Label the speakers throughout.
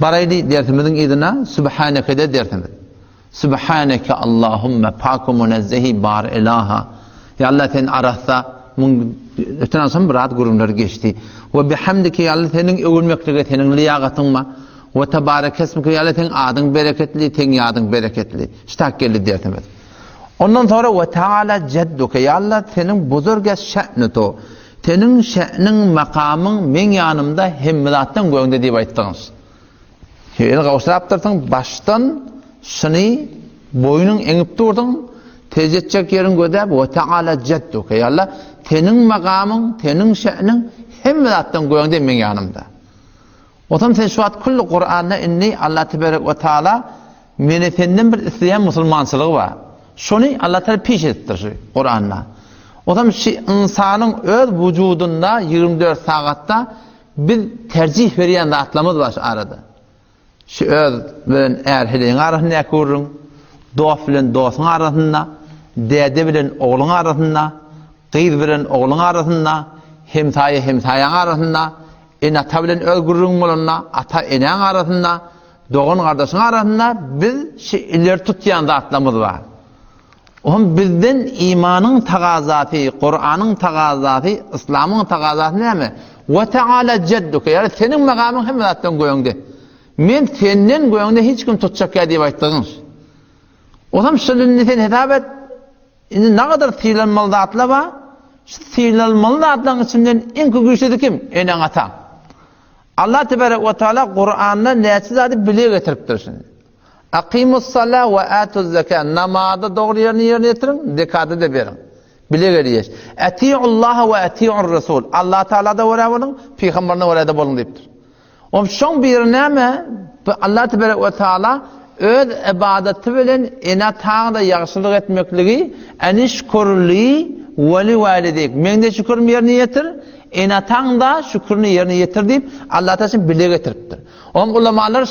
Speaker 1: Barayli dertimizin idina Subhaneke de dertimiz. Subhaneke Allahümme pak-ı münezzehi bar ilaha. Ya Allah sen arahsa ötünen son bir ad gurumlar geçti. Ve bihamdike ya Allah senin övülmekliğe senin liyagatınma. Ve tebarek esmike ya Allah senin adın bereketli, senin yadın bereketli. İştak geldi dertimiz. Ondan sonra ve Teala cedduke ya Allah senin buzurge şe'ni to. Senin şe'nin makamın men yanımda hemmilattan göğünde deyip ayttınız. Şöyle kavuşturaptırdın baştan sını boynun enip durdun tezetecek yerin gödep ve Teala cedduke ya Allah senin makamın, senin şe'nin hemmilattan göğünde men yanımda. O zaman sen şu at kullu Kur'an'da inni Allah tebarek ve Teala meni senden bir isteyen musulmansılığı var. Şunu Allah Teala peş ettir Kur'an'da. O zaman şu insanın öz vücudunda 24 saatte bir tercih veren atlamız var arada. Şu öz bilen erheleğin arasında kurun, dost bilen dostun arasında, dede bilen oğlun arasında, kız bilen oğlun arasında, hemsaye arasında, ata bilen öz gurrun bulunna, ata enen arasında, doğun kardeşin arasında biz şu ileri tutmayan atlamız var. Oğlum bizden imanın tagazatı, Kur'an'ın tagazatı, İslam'ın tagazatı ne mi? Ve Teala cedduke, yani senin makamın hem zaten göğünde. Men senden göğünde hiç kim tutacak ya diye ayttınız. Oğlum şöyle sen hitap et, ne kadar sıylanmalı da atla var? Sıylanmalı da atlan içinden en güçlüsü kim? Enen atan. Allah Tebarek ve Teala Kur'an'da neysiz adı bile getiriptir şimdi. Akimus salat ve atuz zekat. Namazı doğru yerine getirin, zekatı da verin. Bile geliyor. Ati'ullah ve ati'ur Resul. Allah Teala da oraya olun, Peygamberine oraya da olun deyiptir. O şun bir neme Allah Tebarek ve Teala öz ibadeti bilen ena tağda yaxşılık etmekliği, enişkurliği veli valideyk. Mende şükür yerine getir. Ena tağda şükrünü yerine getir deyip Allah Teala bile getiriptir. Onun ulamalar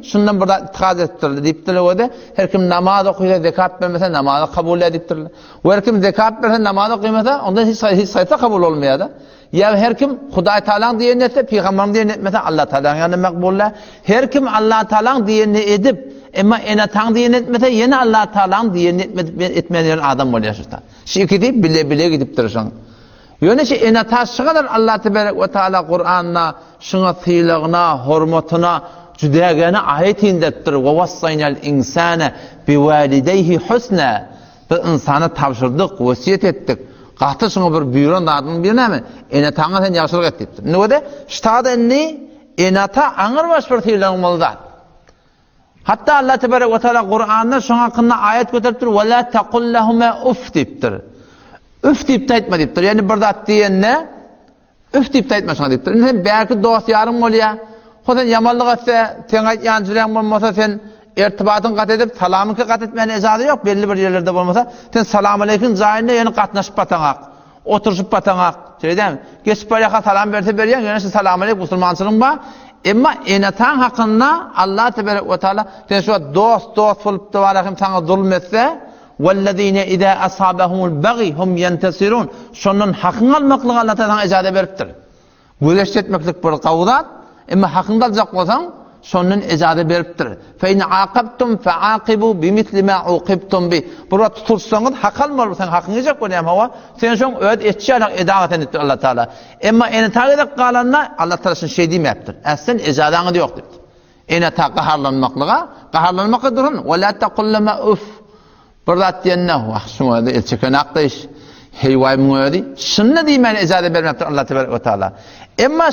Speaker 1: şundan burada itikad ettirdi deyiptir o da her kim namaz okuysa zekat vermese namazı kabul ediptir. Ve her kim zekat verse namaz okuymasa ondan hiç sayısa kabul olmuyor da. Ya her kim Huday Teala'nın diyeni etse Peygamber'in diyeni etmese Allah Teala'nın yanında makbulle. Her kim Allah Teala'nın diyeni edip ama ena tağ diyeni etmese yine Allah Teala'nın diyeni etmeyen adam oluyor işte. Şu iki deyip bile gidiptir şun. Yöne şey ena taşı kadar Allah Tebarek ve Teala Kur'an'na şuna sığlığına, hürmetine, cüdegene ayet indettir. Ve vassaynel insane bi valideyhi husna. Biz insana tavşırdık, vasiyet ettik. Qahtı şuna bir buyuran adının birine mi? Ena tağa sen yaxşılık ettiktir. Ne de? Ştada ne? Ena ta anır baş bir sığlığın hatta Allah Tebarek ve Teala Kur'an'da şuna hakkında ayet götürüptir. Ve la taqul lehume uf deyiptir. Üf deyip de etme deyiptir. Yani burada at diyen ne? Üf deyip de etme şuna deyiptir. Sen belki dost yarım ol ya. O sen yamanlık etse, sen yancılayan olmasa sen irtibatın kat edip salamını kat etmeyen ezadı yok. Belli bir yerlerde olmasa sen selamun aleyküm zahirine yani katnaşıp batanak. Oturuşup batanak. Şey değil mi? Geçip bayaka salam verse veriyen yani selamun aleyküm musulmansılın var. Ama enatan hakkında Allah Tebarek ve Teala sen şu dost bulup da var sana zulmetse وَالَّذ۪ينَ اِذَا أَصَابَهُمُ الْبَغِي هُمْ يَنْتَصِرُونَ şunun hakkını almaklığı Allah Teala'dan icade veriptir. Güleşti etmeklik bir kavdat ama hakkını alacak olsan şunun icade veriptir. فَاِنْ عَاقَبْتُمْ فَعَاقِبُوا بِمِثْلِ مَا عُقِبْتُمْ بِهِ burada tutulsanız hak almalı sen hakkını yiyecek onu ama sen şun öğüt etçi edavet ettir Allah Teala. Ama eni takip kalanlar Allah Teala'sın şey demeyiptir. Aslın icadanı da yoktur. Eni ta qaharlanmakla durun. وَلَا تَقُلَّمَا اُفْ burada diyenler vah şuna da elçeken akdayış heyvay müğedi şunla diymen icade vermektir Allah Tebarek ve Teala ama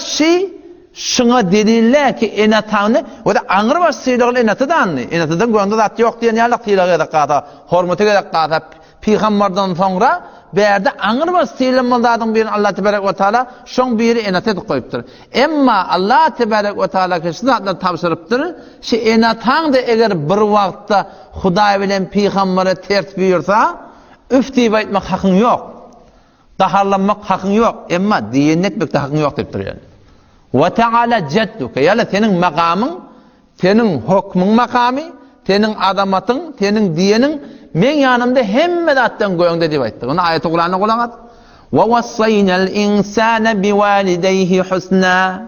Speaker 1: şuna deliller ki enatağını o da anır baş sıyırlığı enatıdan gönlü da yok diyen yerlik sıyırlığı da kata hormeti da kata Peygamberden sonra berde anır baş sıyırlığı birini Allah Tebarek ve Teala şun biri enatı koyuptur ama Allah Tebarek ve Teala kişisini adına tavsırıptır enatağın da eğer bir vakti Huday bilen Peygamber'e ters buyursa üf deyip etmek hakkın yok. Daharlanmak hakkın yok. Ama diyen etmek de hakkın yok deyiptir yani. Ve Teala cedduke. Yani senin makamın, senin hükmün makamı, senin adamatın, senin diyenin men yanımda hemmedattan göğünde deyip ettik. Onu ayet-i Kur'an'ı kullanat. Ve vassayna el insane bi valideyhi husna.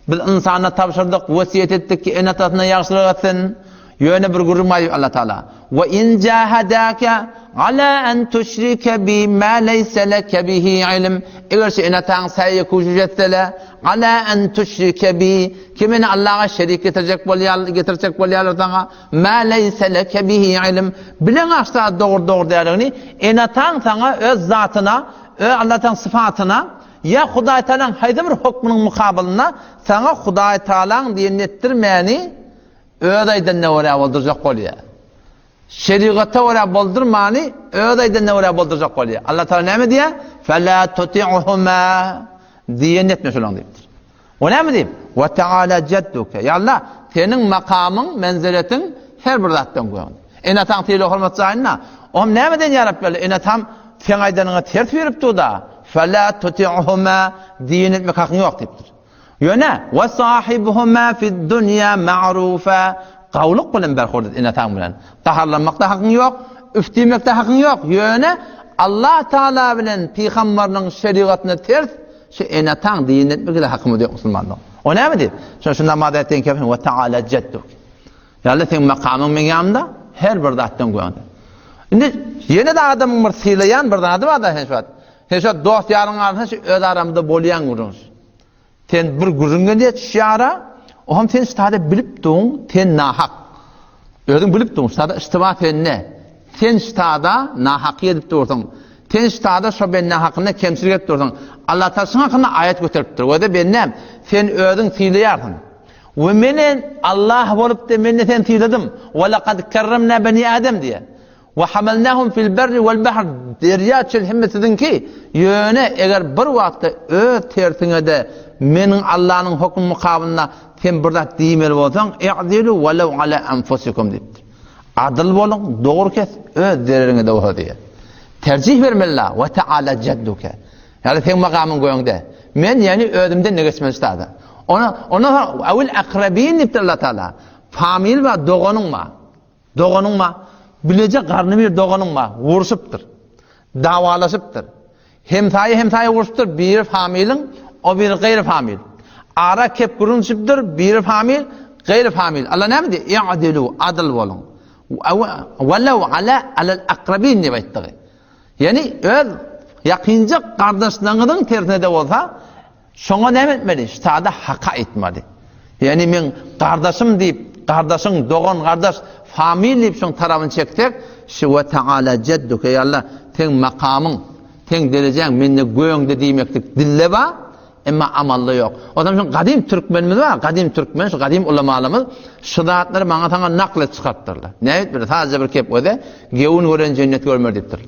Speaker 1: Biz insana tapşırdık, vasiyet ettik ki enatatına yaxşılık etsin. Yöne bir gurmayı Allah Teala. Ve in cahadaka ala en tushrike bi ma laysa laka bihi ilm. Eğer ki enatan sayı kujuj etsele ala en tushrike bi kimin Allah'a şerik getirecek bolýar sana ma laysa laka bihi ilm. Bilen asla doğru derlerini enatan sana öz zatına, Allah'tan sıfatına ya Hudaý Taala'nın hayda bir hukmunun mukabilına sana Hudaý Taala'nın diyen ettirmeyeni öğdaydan ne oraya bolduracak bolýar. Şeriata oraya boldurmani öğdaydan ne oraya bolduracak bolýar. Allah Teala näme diýär? Fela tuti'uhuma diyen etme şolan diýipdir. O näme diýip? Ve Teala cedduke. Ya Allah, senin makamın, menziletin her bir zatdan goýan. Enatan tiýle hormatsaýna, om näme den ýarap berdi? Enatam sen aýdanyňa ters beripdi da. Fela tuti'uhuma diyen etme hakyň ýok diýipdir. Yöne ve sahibuhuma fid dunya ma'rufa. Qawluq bilen berhordat enatan bilen. Taharlanmakda hakyň ýok, üftimekde hakyň ýok. Yöne Allah Taala bilen Peygamberiniň şeriatyna ters şu enatan diýen etmekde hakyň ýok musulmanlar. O näme diýip? Şunda madat etken ki ve Taala cedduk. Ya Allah sen makamyň men ýanymda her bir zatdan goýandy. Indi ýene de adamyň bir sylayan bir zady bar da heşat dost ýaryň arasynda öz aramda bolýan gurunç. Sen bir gurungende şiara, o ham sen istada bilip duň, sen nahaq. Özüň bilip duň, istada istiba tenne. Sen istada nahaq edip durdyň. Sen istada şo ben nahakyna kemçilik edip durdyň. Allah Taala sana hakkında ayet göteripdir. O da benem, sen özüň tiýleýärsiň. Ve menen Allah bolup da men sen tiýledim. Ve laqad kerremna bani Adam diye. Ve hamalnahum fil berri vel bahr. Derýaçyl himmetidin ki, ýöne eger bir wagtda öz tertiňe de menin Allah'ın hukm mukabilina sen burada diýmeli bolsaň, i'dilu walau ala anfusikum diýipdir. Adil bolun, dogry kes, öz dereriňe de bolsa diýer. Tercih bermeli ve Teala cedduke. Yani sen makamyň goýaňda. Men yani özümden ne geçmeli istada. Ona awil akrabin diýipdir Allah Taala. Famil we dogonunma bilece garny bir dogonunma uruşypdyr. Dawalaşypdyr. Hemtaýy uruşypdyr bir familiň o bir gayri famil. Ara kep gurunçypdyr bir famil, gayri famil. Allah näme diýär? I'dilu adil bolun. Walau ala al-aqrabin diýip aýtdy. Yani öz yakınca kardeşlerinin tertinde olsa şoňa näme etmeli? Istada haka etmeli. Yani men kardeşim diýip, kardeşiň dogan kardeş famil diýip şoň tarabyn çekdik. Şu ve Teala cedduke ya Allah, sen makamyň, sen derejäň menne göýüňde diýmekdik dille ba, emma amalda ýok. Odam şoň gadim türkmenimiz var, gadim türkmen, şu gadim ulamalarymyz şu zatlary maňa taňa naklet çykartdyrlar. Näme bir taze bir kep öde, gewün gören cennet görmer diýipdir.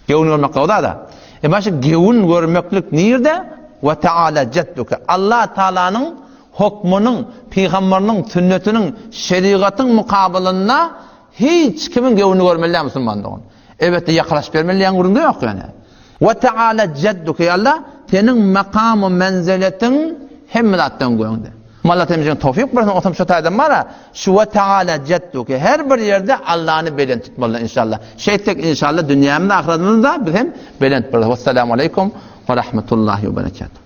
Speaker 1: Gewün görmek gowda da. Başa gewün görmeklik nirde? Ve Teala cedduke. Allah Taala'nın hukmunun, peygamberinin sünnetinin, şeriatyň mukabilina hiç kimin gewün görmeli musulmandygyň. Evet de yaklaş bermeli gurunda ýok ýani. Ve Teala cedduke Allah senin makamı menziletin hemmelatdan goýandy. Allah temizliğine tawfik bersin. Otam şu taýdan bara şu ve Teala cedduke her bir yerde Allah'ını belen tutmalı inşallah. Şeytek inşallah dünyamda ahiretimizde bizim belen tutmalı. Vesselamu aleyküm ve rahmetullahi ve berekatuhu.